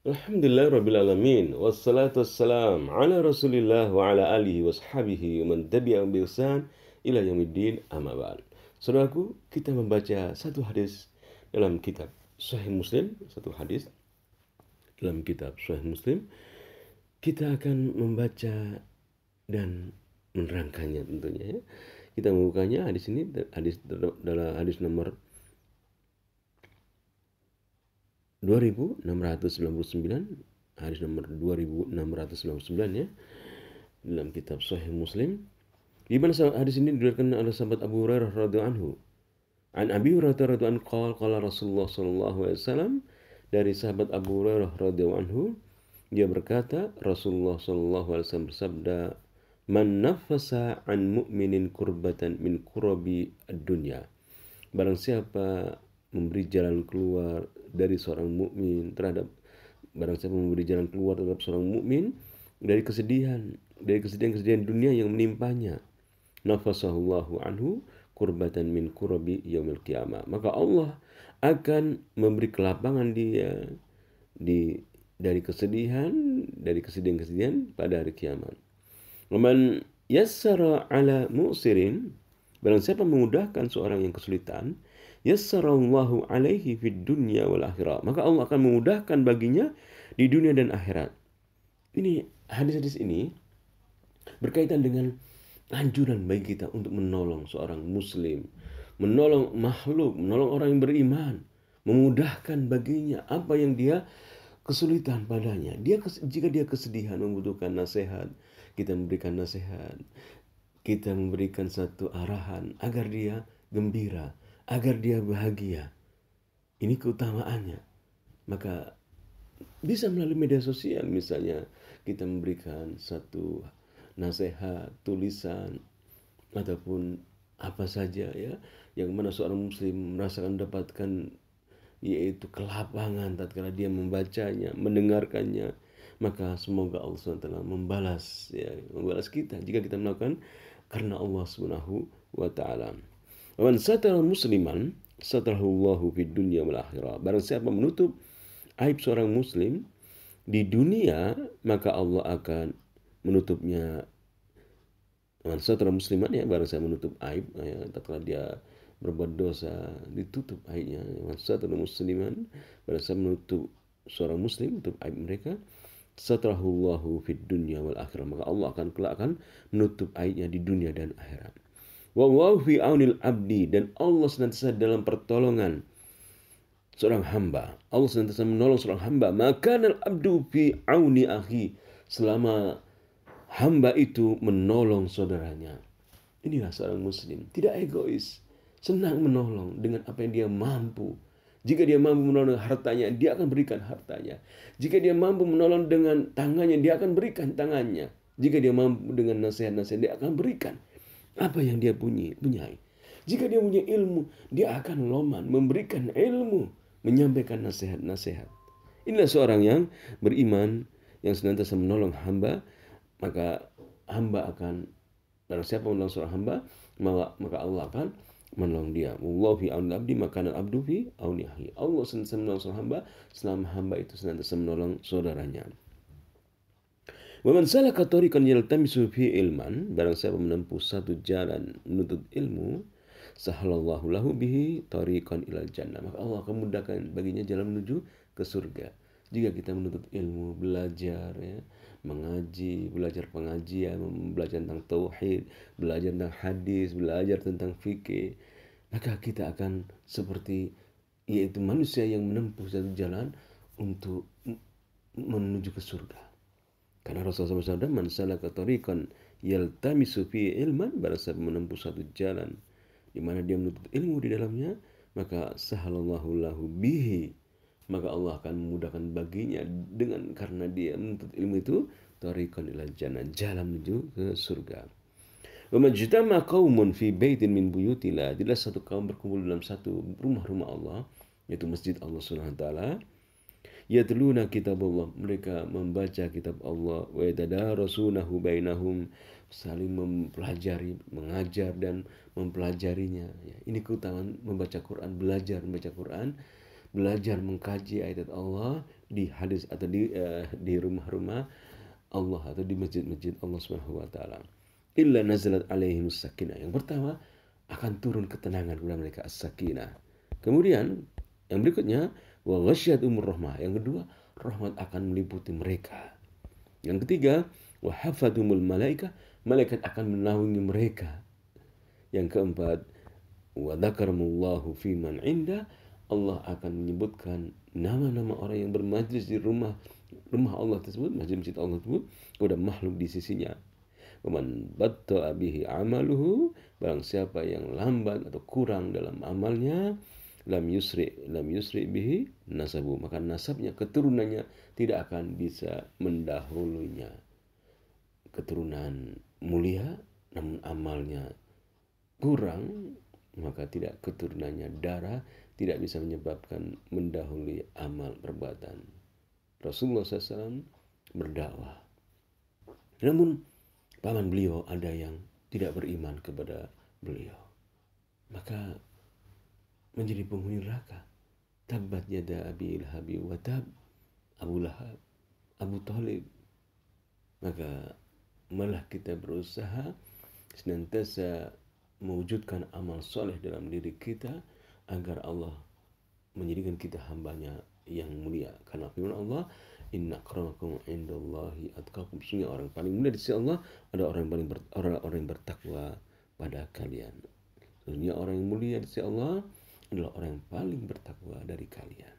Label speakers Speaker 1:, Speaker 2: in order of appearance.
Speaker 1: Alhamdulillahirrabbilalamin. Wassalatu wassalam ala rasulillah wa ala alihi wa sahbihi wa man tabi'ahum bi ihsan ila yaumiddin amma ba'd. Saudaraku, kita membaca satu hadis dalam kitab Sahih Muslim, satu hadis dalam kitab Sahih Muslim. Kita akan membaca dan menerangkannya tentunya ya. Kita membukanya hadis ini dalam hadis nomor 2699, hadis nomor 2699 ya, dalam kitab Sahih Muslim. Di mana hadis ini diriwayatkan oleh sahabat Abu Hurairah radhiyallahu anhu. An Abi Hurairah radhiyallahu anhu qala Rasulullah sallallahu alaihi wasallam, dari sahabat Abu Hurairah radhiyallahu anhu, dia berkata, Rasulullah sallallahu alaihi wasallam bersabda, "Man nafasa an mu'minin kurbatan min kurabi ad-dunya." Barang siapa memberi jalan keluar dari seorang mukmin terhadap seorang mukmin dari kesedihan dunia yang menimpanya, nafasahullahu anhu kurbatan min kurabi yaumil qiyamah, maka Allah akan memberi kelapangan dia dari kesedihan pada hari kiamat. Waman yassara ala mu'sirin, barang siapa memudahkan seorang yang kesulitan, yassarallahu alaihi fid dunya wal akhirah, maka Allah akan memudahkan baginya di dunia dan akhirat. Ini hadis-hadis ini berkaitan dengan anjuran bagi kita untuk menolong seorang muslim, menolong makhluk, menolong orang yang beriman, memudahkan baginya apa yang dia kesulitan padanya. Jika dia kesedihan membutuhkan nasihat, kita memberikan nasihat, kita memberikan satu arahan agar dia gembira, agar dia bahagia. Ini keutamaannya. Maka bisa melalui media sosial, misalnya kita memberikan satu nasihat, tulisan, ataupun apa saja ya, yang mana seorang muslim merasakan dapatkan, yaitu kelapangan tatkala dia membacanya, mendengarkannya. Maka semoga Allah SWT membalas kita jika kita melakukan karena Allah Subhanahu wa taala. Man satara musliman satarahullahu fid dunya wal akhirah. Barang siapa menutup aib seorang muslim di dunia, maka Allah akan menutupnya. Man satara musliman ya, barang siapa menutup aib ya, tatkala dia berbuat dosa, ditutup aibnya. Man satara musliman, barang siapa menutup seorang muslim, tutup aib mereka, satrahullahu fid dunya wal akhirah, maka Allah akan menutup aibnya di dunia dan akhirat. Wallahu fi aunil abdi, dan Allah senantiasa dalam pertolongan seorang hamba. Allah senantiasa menolong seorang hamba. Maka al abdu fi auni akhi, selama hamba itu menolong saudaranya. Inilah seorang muslim, tidak egois, senang menolong dengan apa yang dia mampu. Jika dia mampu menolong hartanya, dia akan berikan hartanya. Jika dia mampu menolong dengan tangannya, dia akan berikan tangannya. Jika dia mampu dengan nasihat-nasihat, dia akan berikan apa yang dia punyai. Jika dia punya ilmu, dia akan loman memberikan ilmu, menyampaikan nasihat-nasihat. Inilah seorang yang beriman, yang senantiasa menolong hamba. Maka hamba akan, barang siapa menolong seorang hamba, maka Allah akan menolong dia. Wallahu fi auni abdi maka abdu fi auni akhi. Allah senantiasa menolong seorang hamba selama hamba itu senantiasa menolong saudaranya. Wa man salaka tariqan yaltamisu fi ilman, barang siapa menempuh satu jalan menuntut ilmu, sahalallahu lahu bihi tariqan ilal jannah, maka Allah akan mudahkan baginya jalan menuju ke surga. Jika kita menuntut ilmu, belajar ya, mengaji, belajar pengajian, belajar tentang tauhid, belajar tentang hadis, belajar tentang fikih, maka kita akan seperti yaitu manusia yang menempuh satu jalan untuk menuju ke surga. Karena Rasulullah SAW, man salaka tariqan yaltamisu fi ilman, barang siapa menempuh satu jalan di mana dia menuntut ilmu di dalamnya, maka sahalallahu lahu bihi, maka Allah akan memudahkan baginya dengan karena dia menuntut ilmu itu tariqan ilal jannah, jalan menuju ke surga. Wa majtama qaumun fi baitin min buyutillah, tidak satu kaum berkumpul dalam satu rumah-rumah Allah, yaitu masjid Allah Subhanahu wa taala, yatluna kitabullah, mereka membaca kitab Allah, wa yatadarasunahu bainahum, saling mempelajari, mengajar dan mempelajarinya. Ya, ini keutamaan membaca Quran, belajar membaca Quran belajar mengkaji ayat Allah di hadis atau di rumah-rumah Allah atau di masjid-masjid Allah Subhanahu wa taala. Illa nazalat alaihim sakinah. Yang pertama akan turun ketenangan kepada mereka as-sakinah. Kemudian yang berikutnya wa ghasyiyatuhumur rahmah. Yang kedua, rahmat akan meliputi mereka. Yang ketiga, wa hafadhumul malaikah. Malaikat akan menaungi mereka. Yang keempat, wa dzakarallahu fi man inda. Allah akan menyebutkan nama-nama orang yang bermajlis di rumah Allah tersebut, masjid Allah tersebut, kepada makhluk di sisinya. Waman batta'a bihi amaluhu, barang siapa yang lambat atau kurang dalam amalnya, lam yusri bihi nasabu, maka nasabnya, keturunannya tidak akan bisa mendahulunya. Keturunan mulia namun amalnya kurang, maka tidak, keturunannya darah tidak bisa menyebabkan mendahului amal perbuatan. Rasulullah SAW berdakwah, namun paman beliau ada yang tidak beriman kepada beliau, maka menjadi penghuni neraka. Tabbat yada abi lahabi wa tab, Abu Lahab, Abu Talib. Maka malah kita berusaha senantiasa mewujudkan amal soleh dalam diri kita agar Allah menjadikan kita hambanya yang mulia. Karena firman Allah, inna akramakum indallahi atqakum. Sesungguhnya orang paling mulia di sisi Allah ada orang yang bertakwa pada kalian. Sesungguhnya orang yang mulia di sisi Allah adalah orang yang paling bertakwa dari kalian.